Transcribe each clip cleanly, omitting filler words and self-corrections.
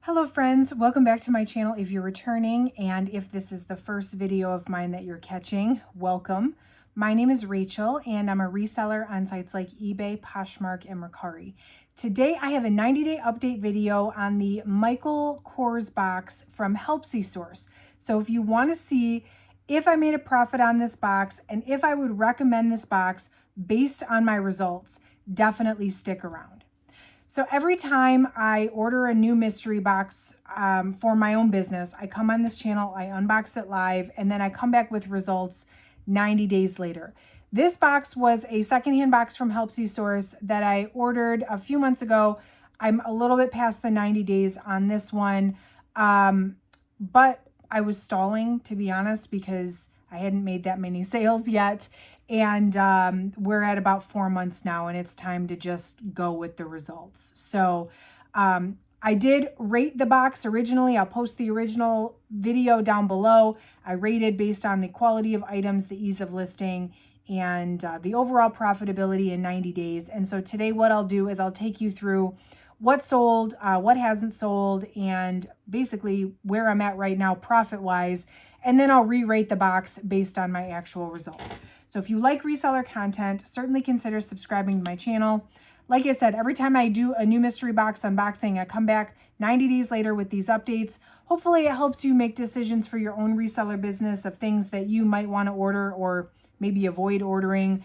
Hello friends, welcome back to my channel if you're returning, and if this is the first video of mine that you're catching, welcome. My name is Rachel and I'm a reseller on sites like eBay, Poshmark, and Mercari. Today I have a 90-day update video on the Michael Kors box from Helpsy source. So if you want to see if I made a profit on this box and if I would recommend this box based on my results, definitely stick around. So every time I order a new mystery box for my own business, I come on this channel, I unbox it live, and then I come back with results 90 days later. This box was a secondhand box from Helpsy source that I ordered a few months ago. I'm a little bit past the 90 days on this one, but I was stalling, to be honest, because I hadn't made that many sales yet. And we're at about 4 months now, and it's time to just go with the results. So I did rate the box originally. I'll post the original video down below. I rated based on the quality of items, the ease of listing, and the overall profitability in 90 days. And so today what I'll do is I'll take you through what sold, what hasn't sold, and basically where I'm at right now profit-wise. And then I'll re-rate the box based on my actual results. So if you like reseller content, certainly consider subscribing to my channel. Like I said, every time I do a new mystery box unboxing, I come back 90 days later with these updates. Hopefully it helps you make decisions for your own reseller business of things that you might want to order or maybe avoid ordering,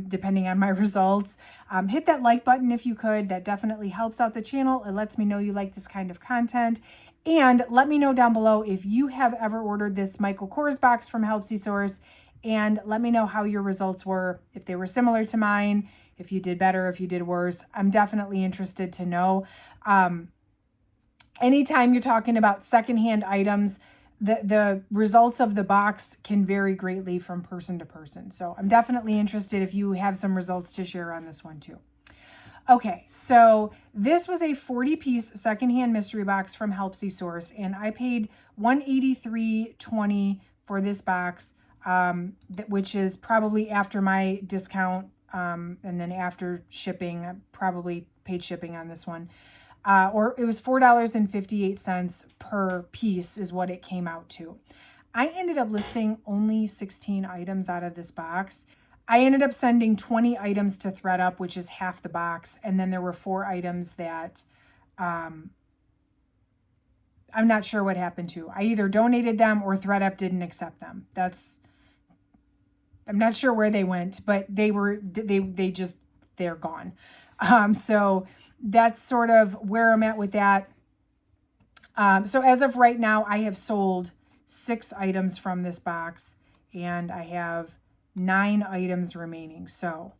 depending on my results. Hit that like button if you could. That definitely helps out the channel. It lets me know you like this kind of content. And let me know down below if you have ever ordered this Michael Kors box from Helpsy source, and let me know how your results were, if they were similar to mine, if you did better, if you did worse. I'm definitely interested to know. Anytime you're talking about secondhand items, the results of the box can vary greatly from person to person. So I'm definitely interested if you have some results to share on this one too. Okay, so this was a 40-piece secondhand mystery box from Helpsy source, and I paid $183.20 for this box, which is probably after my discount, and then after shipping. I probably paid shipping on this one. Or it was $4.58 per piece is what it came out to. I ended up listing only 16 items out of this box. I ended up sending 20 items to ThredUp, which is half the box. And then there were 4 items that I'm not sure what happened to. I either donated them or ThredUp didn't accept them. I'm not sure where they went, but they're gone. So that's sort of where I'm at with that. So as of right now, I have sold 6 items from this box, and I have 9 items remaining. So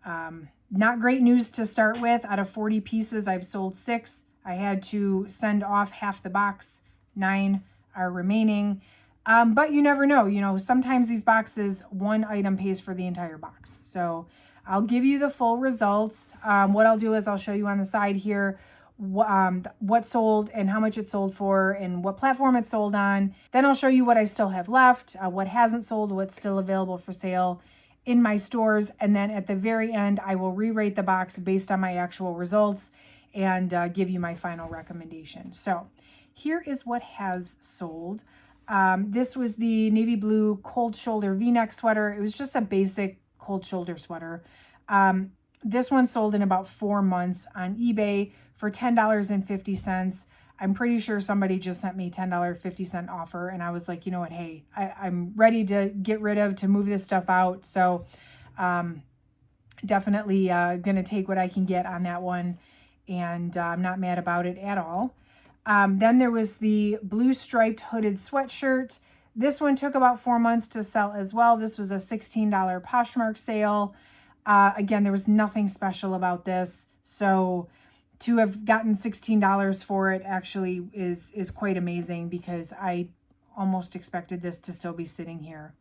not great news to start with. Out of 40 pieces, I've sold 6. I had to send off half the box. 9 are remaining. But you never know. Sometimes these boxes, 1 item pays for the entire box. So I'll give you the full results. What I'll do is I'll show you on the side here what sold and how much it sold for and what platform it sold on. Then I'll show you what I still have left, what hasn't sold, what's still available for sale in my stores. And then at the very end, I will re-rate the box based on my actual results and give you my final recommendation. So here is what has sold. This was the navy blue cold shoulder V-neck sweater. It was just a basic cold shoulder sweater. This one sold in about 4 months on eBay for $10.50. I'm pretty sure somebody just sent me $10.50 offer, and I was like, you know what, hey, I'm ready to get rid of, to move this stuff out. So definitely gonna take what I can get on that one, and I'm not mad about it at all. Then there was the blue striped hooded sweatshirt. This one took about 4 months to sell as well. This was a $16 Poshmark sale. Again, there was nothing special about this. So to have gotten $16 for it actually is quite amazing, because I almost expected this to still be sitting here.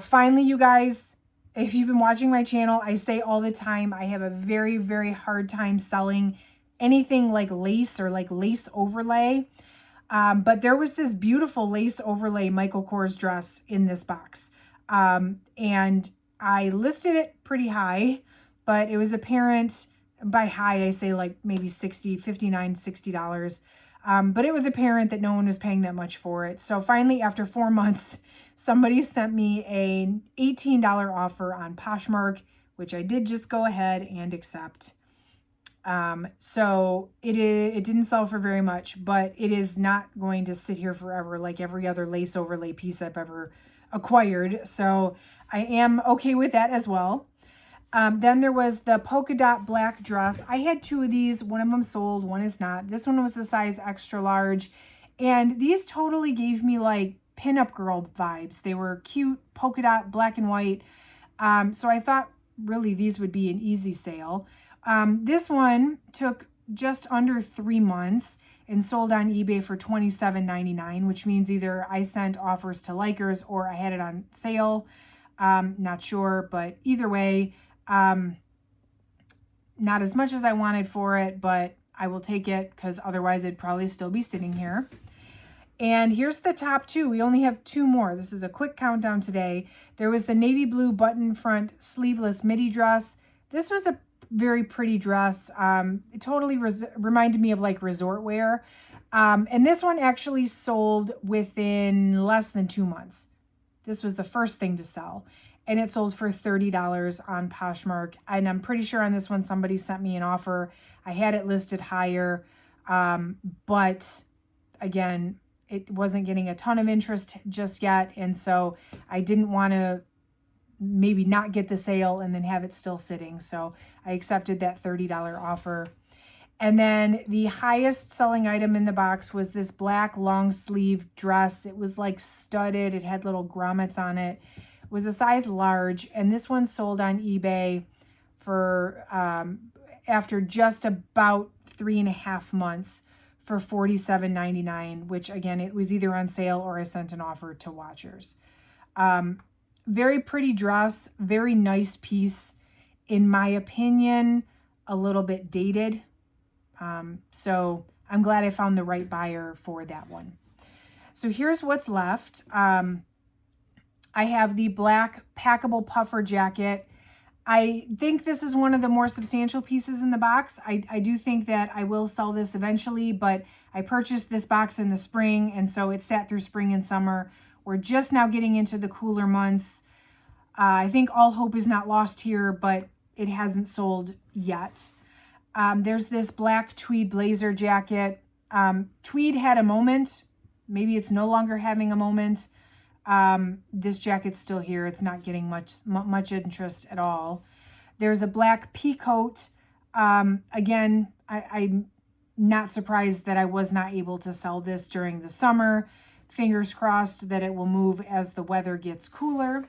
Finally, you guys, if you've been watching my channel, I say all the time, I have a very, very hard time selling anything like lace or like lace overlay. But there was this beautiful lace overlay Michael Kors dress in this box. And I listed it pretty high, but it was apparent, by high I say like maybe $60, $59, $60. But it was apparent that no one was paying that much for it. So finally, after 4 months, somebody sent me an $18 offer on Poshmark, which I did just go ahead and accept. So it didn't sell for very much, but it is not going to sit here forever like every other lace overlay piece I've ever acquired. So I am okay with that as well. Then there was the polka dot black dress. I had 2 of these. One of them sold, one is not. This one was the size extra large. And these totally gave me like pinup girl vibes. They were cute, polka dot, black and white. So I thought really these would be an easy sale. This one took just under 3 months and sold on eBay for $27.99, which means either I sent offers to likers or I had it on sale. Not sure, but either way, not as much as I wanted for it, but I will take it because otherwise it'd probably still be sitting here. And here's the top 2. We only have 2 more. This is a quick countdown today. There was the navy blue button front sleeveless midi dress. This was a very pretty dress. It totally reminded me of like resort wear. And this one actually sold within less than 2 months. This was the first thing to sell. And it sold for $30 on Poshmark. And I'm pretty sure on this one, somebody sent me an offer. I had it listed higher. But again, it wasn't getting a ton of interest just yet. And so I didn't want to maybe not get the sale and then have it still sitting. So I accepted that $30 offer. And then the highest selling item in the box was this black long sleeve dress. It was like studded. It had little grommets on it. It was a size large. And this one sold on eBay for, after just about 3.5 months for $47.99, which again, it was either on sale or I sent an offer to watchers. Very pretty dress, very nice piece. In my opinion, a little bit dated. So I'm glad I found the right buyer for that one. So here's what's left. I have the black packable puffer jacket. I think this is one of the more substantial pieces in the box. I do think that I will sell this eventually, but I purchased this box in the spring, and so it sat through spring and summer. We're just now getting into the cooler months. I think all hope is not lost here, but it hasn't sold yet. There's this black tweed blazer jacket. Tweed had a moment. Maybe it's no longer having a moment. This jacket's still here. It's not getting much interest at all. There's a black pea coat. Again, I'm not surprised that I was not able to sell this during the summer. Fingers crossed that it will move as the weather gets cooler.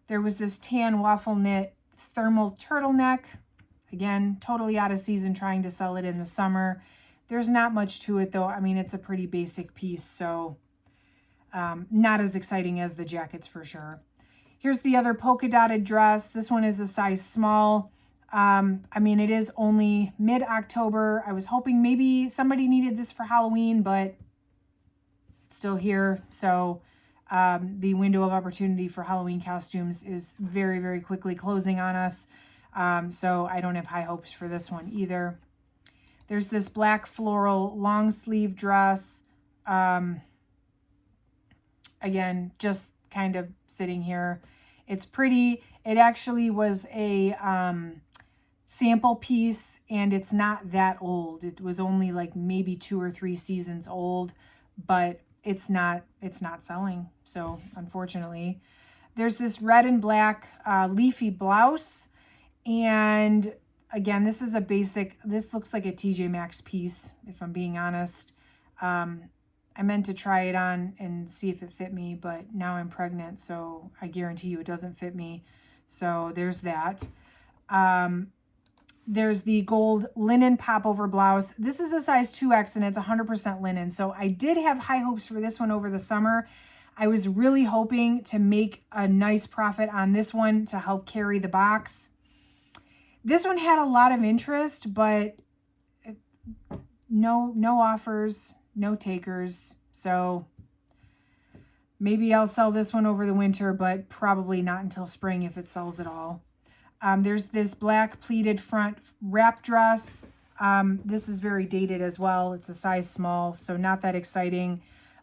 There was this tan waffle knit thermal turtleneck. Again, totally out of season, trying to sell it in the summer. There's not much to it though. I mean, it's a pretty basic piece, so not as exciting as the jackets for sure. Here's the other polka dotted dress. This one is a size small. I mean, it is only mid-October. I was hoping maybe somebody needed this for Halloween, but it's still here. So the window of opportunity for Halloween costumes is very, very quickly closing on us. So I don't have high hopes for this one either. There's this black floral long sleeve dress. Again, just kind of sitting here. It's pretty. It actually was a sample piece, and it's not that old. It was only like maybe 2 or 3 seasons old, but it's not selling. So unfortunately, there's this red and black leafy blouse. And again, this is a basic, this looks like a TJ Maxx piece, if I'm being honest. I meant to try it on and see if it fit me, but now I'm pregnant, so I guarantee you it doesn't fit me. So there's that. There's the gold linen popover blouse. This is a size 2X and it's 100% linen. So I did have high hopes for this one over the summer. I was really hoping to make a nice profit on this one to help carry the box. This one had a lot of interest, but no offers, no takers. So maybe I'll sell this one over the winter, but probably not until spring if it sells at all. There's this black pleated front wrap dress. This is very dated as well. It's a size small, so not that exciting.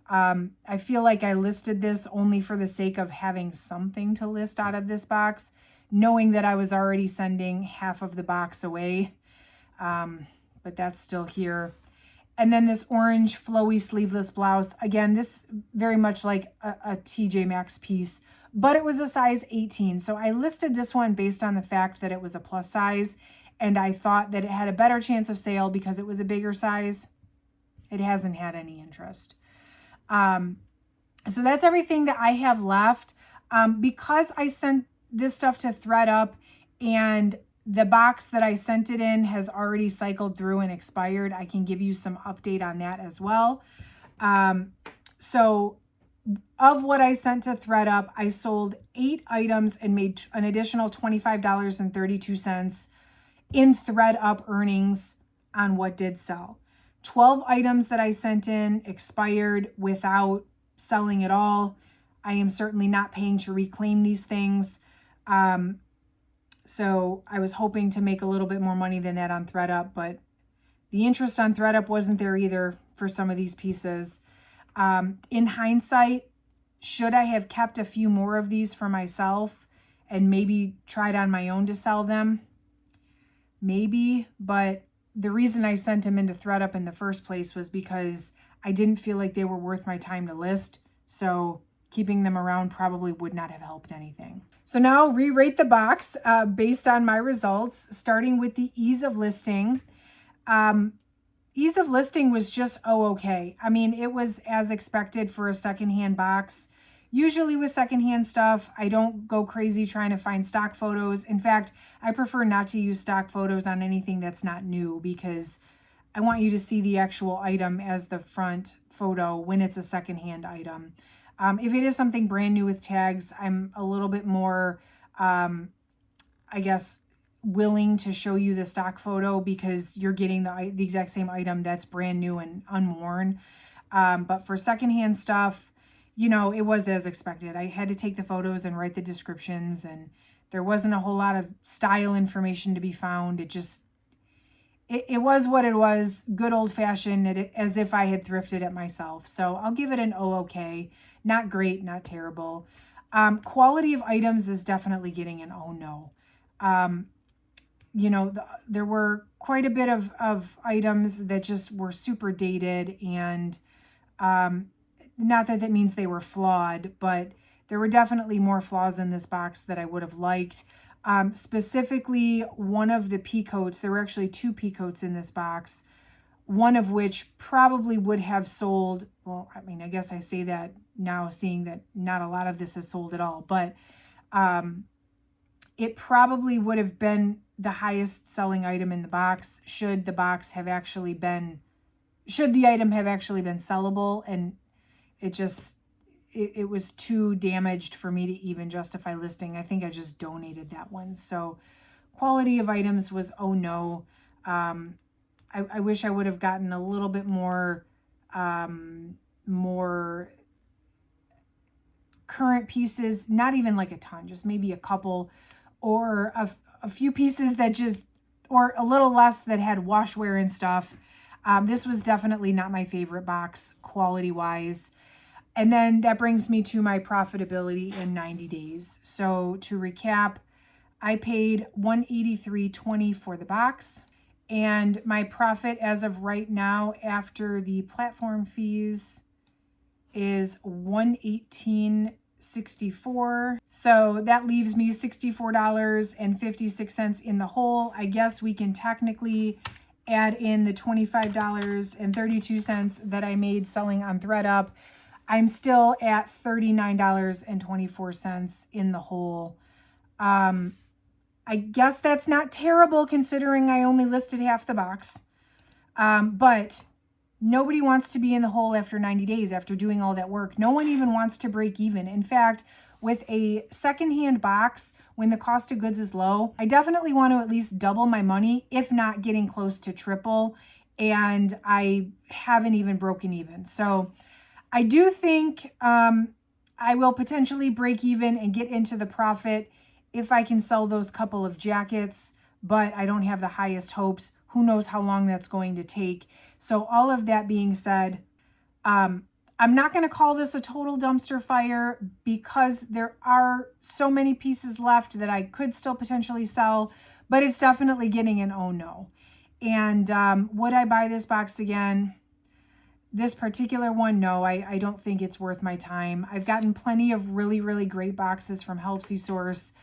I feel like I listed this only for the sake of having something to list out of this box, knowing that I was already sending half of the box away. But that's still here. And then this orange flowy sleeveless blouse. Again, this very much like a TJ Maxx piece, but it was a size 18. So I listed this one based on the fact that it was a plus size, and I thought that it had a better chance of sale because it was a bigger size. It hasn't had any interest. So that's everything that I have left. Because I sent this stuff to ThredUp and the box that I sent it in has already cycled through and expired, I can give you some update on that as well. So of what I sent to ThredUp, I sold 8 items and made an additional $25.32 in ThredUp earnings on what did sell. 12 items that I sent in expired without selling at all. I am certainly not paying to reclaim these things. So I was hoping to make a little bit more money than that on ThredUp, but the interest on ThredUp wasn't there either for some of these pieces. In hindsight, should I have kept a few more of these for myself and maybe tried on my own to sell them? Maybe, but the reason I sent them into ThredUp in the first place was because I didn't feel like they were worth my time to list. So keeping them around probably would not have helped anything. So now I'll re-rate the box based on my results, starting with the ease of listing. Ease of listing was just okay. I mean, it was as expected for a secondhand box. Usually with secondhand stuff, I don't go crazy trying to find stock photos. In fact, I prefer not to use stock photos on anything that's not new because I want you to see the actual item as the front photo when it's a secondhand item. If it is something brand new with tags, I'm a little bit more, I guess, willing to show you the stock photo because you're getting the exact same item that's brand new and unworn. But for secondhand stuff, you know, it was as expected. I had to take the photos and write the descriptions, and there wasn't a whole lot of style information to be found. It was what it was, good old fashioned, as if I had thrifted it myself. So I'll give it an okay. Not great, not terrible. Quality of items is definitely getting an oh no. You know, there were quite a bit of items that just were super dated, and not that that means they were flawed, but there were definitely more flaws in this box that I would have liked. Specifically, one of the peacoats, there were actually 2 peacoats in this box, one of which probably would have sold. Well, I mean, I guess I say that now seeing that not a lot of this has sold at all, but it probably would have been the highest selling item in the box should the item have actually been sellable, and it was too damaged for me to even justify listing. I think I just donated that one. So quality of items was oh no. I wish I would have gotten a little bit more current pieces, not even like a ton, just maybe a couple, or a few pieces that just, or a little less that had washwear and stuff. This was definitely not my favorite box quality wise. And then that brings me to my profitability in 90 days. So to recap, I paid $183.20 for the box. And my profit as of right now after the platform fees is $118.64. So that leaves me $64.56 in the hole. I guess we can technically add in the $25.32 that I made selling on ThredUp. I'm still at $39.24 in the hole. I guess that's not terrible considering I only listed half the box. But nobody wants to be in the hole after 90 days after doing all that work. No one even wants to break even. In fact, with a secondhand box, when the cost of goods is low, I definitely want to at least double my money, if not getting close to triple. And I haven't even broken even. So I do think I will potentially break even and get into the profit if I can sell those couple of jackets, but I don't have the highest hopes. who knows how long that's going to take. So all of that being said, I'm not going to call this a total dumpster fire because there are so many pieces left that I could still potentially sell, but it's definitely getting an oh no. And would I buy this box again? This particular one, no, I don't think it's worth my time. I've gotten plenty of really, really great boxes from Helpsy Source.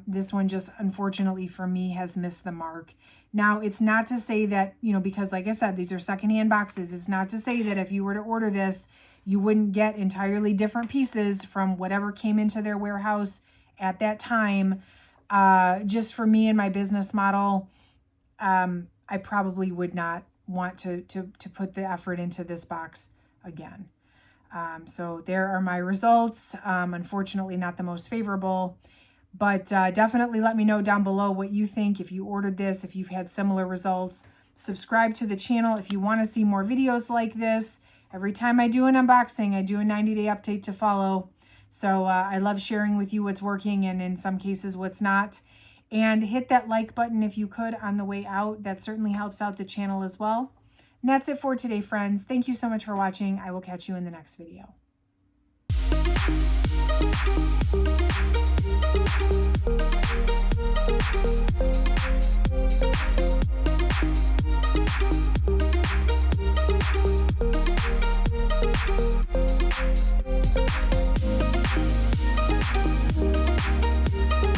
This one just, unfortunately for me, has missed the mark. Now, it's not to say that, you know, because like I said, these are secondhand boxes. It's not to say that if you were to order this, you wouldn't get entirely different pieces from whatever came into their warehouse at that time. Just for me and my business model, I probably would not want to put the effort into this box again. So there are my results. Unfortunately, not the most favorable, but definitely let me know down below what you think. If you ordered this, if you've had similar results, subscribe to the channel if you want to see more videos like this. Every time I do an unboxing, I do a 90-day update to follow. So I love sharing with you what's working and in some cases what's not. And hit that like button if you could on the way out. That certainly helps out the channel as well. And that's it for today, friends. Thank you so much for watching. I will catch you in the next video.